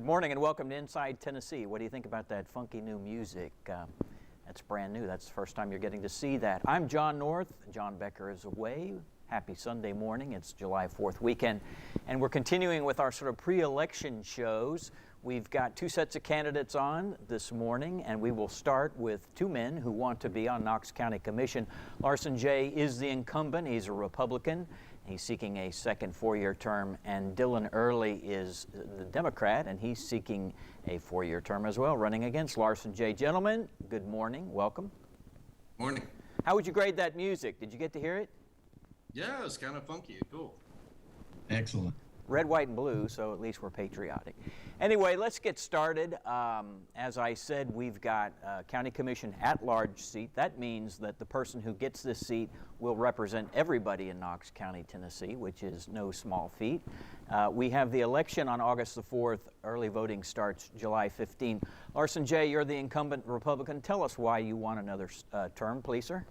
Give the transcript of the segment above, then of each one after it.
morning and welcome to Inside Tennessee. What do you think about that funky new music? That's brand new. That's the first time you're getting to see that. I'm John North. John Becker is away. Happy Sunday morning. It's July 4th weekend. And we're continuing with our sort of pre-election shows. We've got two sets of candidates on this morning, and we will start with two men who want to be on Knox County Commission. Larsen J. is the incumbent. He's a Republican. He's seeking a second four-year term. And Dylan Earley is the Democrat, and he's seeking a four-year term as well, running against Larsen J. Gentlemen, good morning. Welcome. Morning. How would you grade that music? Did you get to hear it? Yeah, it's kind of funky. Cool. Excellent. Red, white, and blue, so at least we're patriotic. Anyway, let's get started. As I said, we've got a county commission at-large seat. That means that the person who gets this seat will represent everybody in Knox County, Tennessee, which is no small feat. We have the election on August the 4th. Early voting starts July 15. Larsen J., you're the incumbent Republican. Tell us why you want another term, please, sir.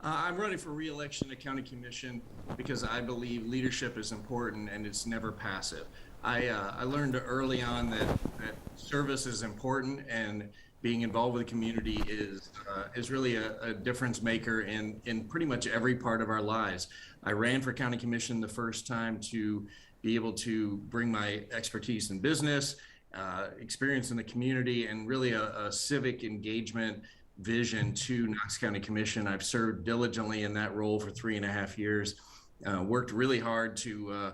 I'm running for re-election to county commission because I believe leadership is important and it's never passive. I learned early on that service is important, and being involved with the community is really a difference maker in pretty much every part of our lives. I ran for county commission the first time to be able to bring my expertise in business, experience in the community, and really a civic engagement vision to Knox County Commission. I've served diligently in that role for 3.5 years, worked really hard to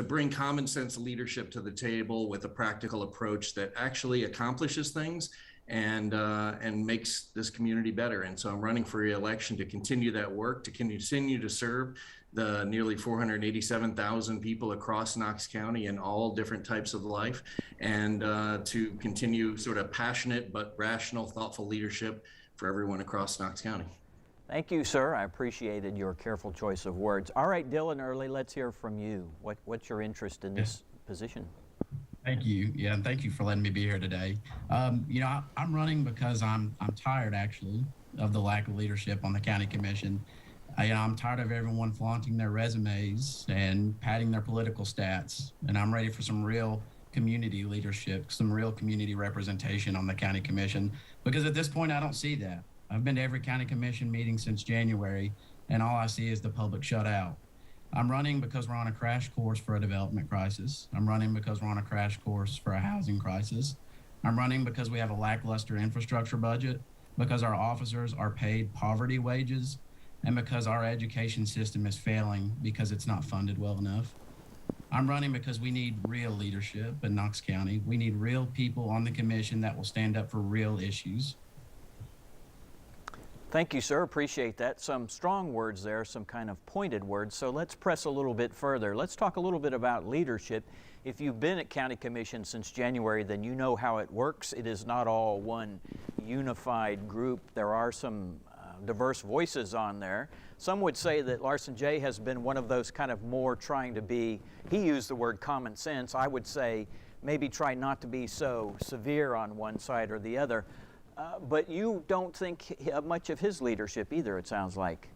bring common sense leadership to the table with a practical approach that actually accomplishes things and makes this community better. And so I'm running for re-election to continue that work, to continue to serve the nearly 487,000 people across Knox County in all different types of life, and to continue sort of passionate but rational, thoughtful leadership for everyone across Knox County. Thank you, sir. I appreciated your careful choice of words. All right, Dylan Earley, let's hear from you. What's your interest in this position? Thank you. Yeah, and thank you for letting me be here today. I'm running because I'm tired, actually, of the lack of leadership on the county commission. I'm tired of everyone flaunting their resumes and padding their political stats, and I'm ready for some real community leadership, some real community representation on the county commission, because at this point I don't see that. I've been to every county commission meeting since January, and all I see is the public shut out. I'm running because we're on a crash course for a development crisis. I'm running because we're on a crash course for a housing crisis. I'm running because we have a lackluster infrastructure budget, because our officers are paid poverty wages, and because our education system is failing because it's not funded well enough. I'm running because we need real leadership in Knox County. We need real people on the commission that will stand up for real issues. Thank you, sir. Appreciate that. Some strong words there, some kind of pointed words. So let's press a little bit further. Let's talk a little bit about leadership. If you've been at county commission since January, then you know how it works. It is not all one unified group. There are some diverse voices on there. Some would say that Larsen J. has been one of those kind of more trying to be, he used the word common sense. I would say maybe try not to be so severe on one side or the other. But you don't think much of his leadership either, it sounds like.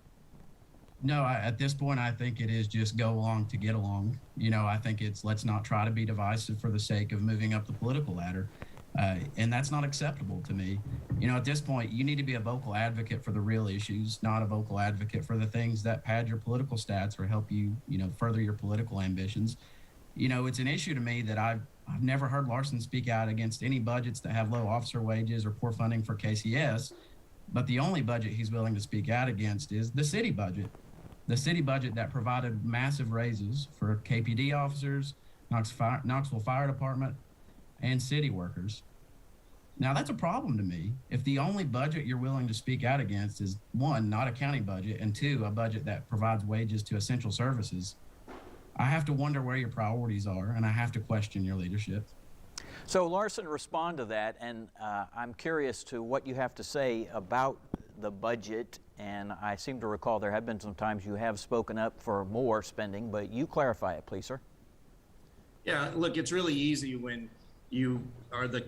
No, at this point, I think it is just go along to get along. I think it's let's not try to be divisive for the sake of moving up the political ladder. And that's not acceptable to me. At this point, you need to be a vocal advocate for the real issues, not a vocal advocate for the things that pad your political stats or help you, further your political ambitions. It's an issue to me that I've never heard Larsen speak out against any budgets that have low officer wages or poor funding for KCS, but the only budget he's willing to speak out against is the city budget. The city budget that provided massive raises for KPD officers, Knoxville Fire Department, and city workers. Now, that's a problem to me. If the only budget you're willing to speak out against is, one, not a county budget, and two, a budget that provides wages to essential services, I have to wonder where your priorities are, and I have to question your leadership. So, Larsen, respond to that, and I'm curious to what you have to say about the budget, and I seem to recall there have been some times you have spoken up for more spending, but you clarify it, please, sir. Yeah, look, it's really easy when you are the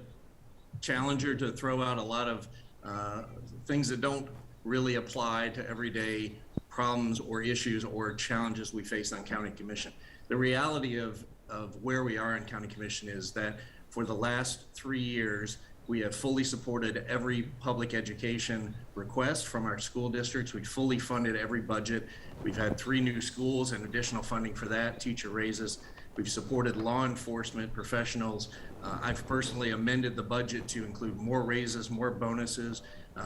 challenger to throw out a lot of things that don't really apply to everyday problems or issues or challenges we face on county commission. The reality of where we are in county commission is that For the last 3 years, we have fully supported every public education request from our school districts. We fully funded every budget. We've had 3 new schools and additional funding for that, teacher raises. We've supported law enforcement professionals. I've personally amended the budget to include more raises, more bonuses,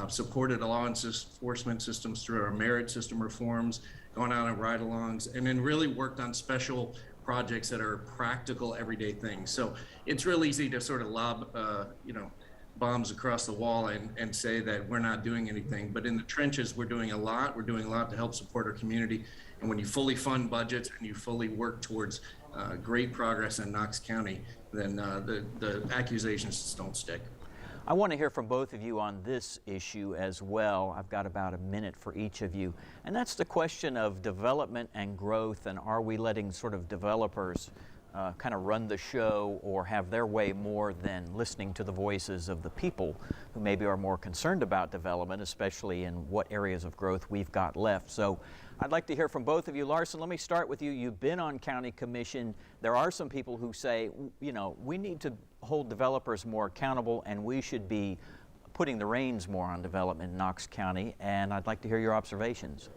supported law enforcement systems through our merit system reforms, gone out on ride-alongs, and then really worked on special projects that are practical, everyday things. So it's real easy to sort of lob, bombs across the wall and say that we're not doing anything. But in the trenches, we're doing a lot. We're doing a lot to help support our community. And when you fully fund budgets and you fully work towards great progress in Knox County, then the accusations just don't stick. I want to hear from both of you on this issue as well. I've got about a minute for each of you. And that's the question of development and growth, and are we letting sort of developers kind of run the show or have their way more than listening to the voices of the people who maybe are more concerned about development, especially in what areas of growth we've got left. So I'd like to hear from both of you. Larsen, let me start with you. You've been on county commission. There are some people who say, we need to hold developers more accountable and we should be putting the reins more on development in Knox County, and I'd like to hear your observations.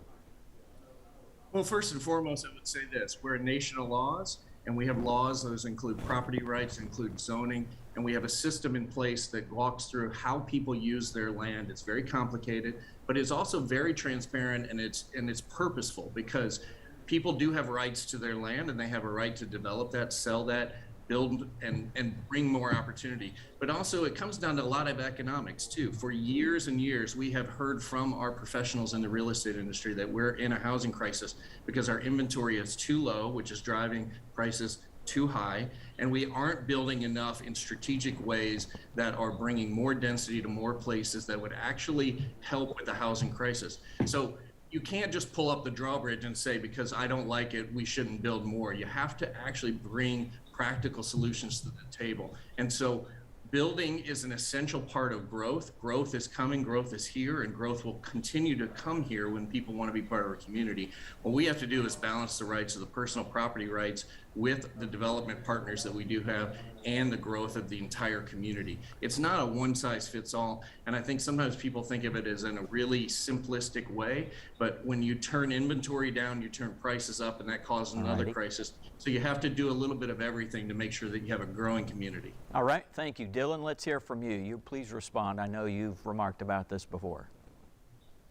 Well, first and foremost, I would say this. We're a nation of laws, and we have laws. Those include property rights, include zoning, and we have a system in place that walks through how people use their land. It's very complicated, but it's also very transparent, and it's purposeful, because people do have rights to their land, and they have a right to develop that, sell that, build and bring more opportunity. But also it comes down to a lot of economics too. For years and years, we have heard from our professionals in the real estate industry that we're in a housing crisis because our inventory is too low, which is driving prices too high, and we aren't building enough in strategic ways that are bringing more density to more places that would actually help with the housing crisis. So you can't just pull up the drawbridge and say, because I don't like it, we shouldn't build more. You have to actually bring practical solutions to the table. And so building is an essential part of growth. Growth is coming, growth is here, and growth will continue to come here when people want to be part of our community. What we have to do is balance the rights of the personal property rights with the development partners that we do have and the growth of the entire community. It's not a one size fits all, and I think sometimes people think of it as in a really simplistic way, but when you turn inventory down, you turn prices up, and that causes another crisis. So you have to do a little bit of everything to make sure that you have a growing community. All right, thank you. Dylan, let's hear from you. You please respond. I know you've remarked about this before.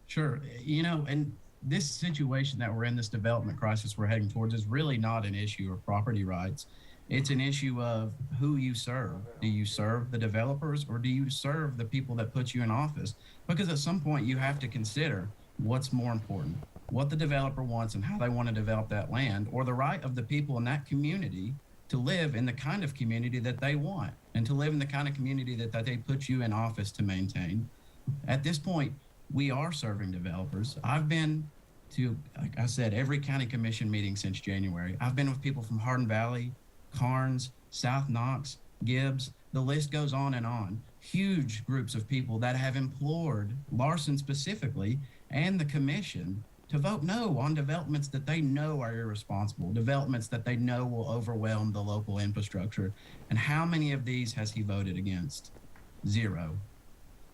Sure. And this situation that we're in, this development crisis we're heading towards, is really not an issue of property rights. It's an issue of who you serve. Do you serve the developers, or do you serve the people that put you in office? Because at some point you have to consider what's more important, what the developer wants and how they want to develop that land, or the right of the people in that community to live in the kind of community that they want and to live in the kind of community that they put you in office to maintain. At this point, we are serving developers. I've been to, like I said, every county commission meeting since January. I've been with people from Hardin Valley, Karnes, South Knox, Gibbs, the list goes on and on. Huge groups of people that have implored Larsen specifically and the commission to vote no on developments that they know are irresponsible, developments that they know will overwhelm the local infrastructure. And how many of these has he voted against? Zero.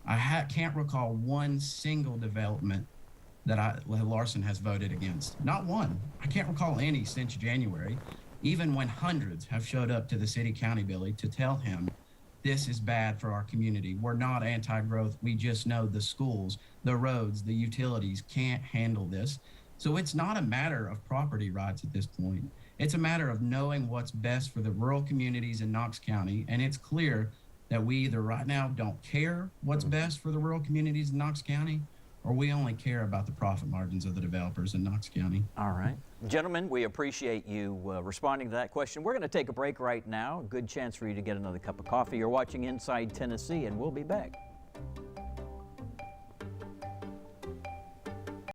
I can't recall one single development that Larsen has voted against. Not one. I can't recall any since January, even when hundreds have showed up to the city-county building to tell him, this is bad for our community. We're not anti-growth. We just know the schools, the roads, the utilities can't handle this. So it's not a matter of property rights at this point. It's a matter of knowing what's best for the rural communities in Knox County. And it's clear that we either right now don't care what's best for the rural communities in Knox County, or we only care about the profit margins of the developers in Knox County. All right. Gentlemen, we appreciate you responding to that question. We're going to take a break right now. Good chance for you to get another cup of coffee. You're watching Inside Tennessee, and we'll be back.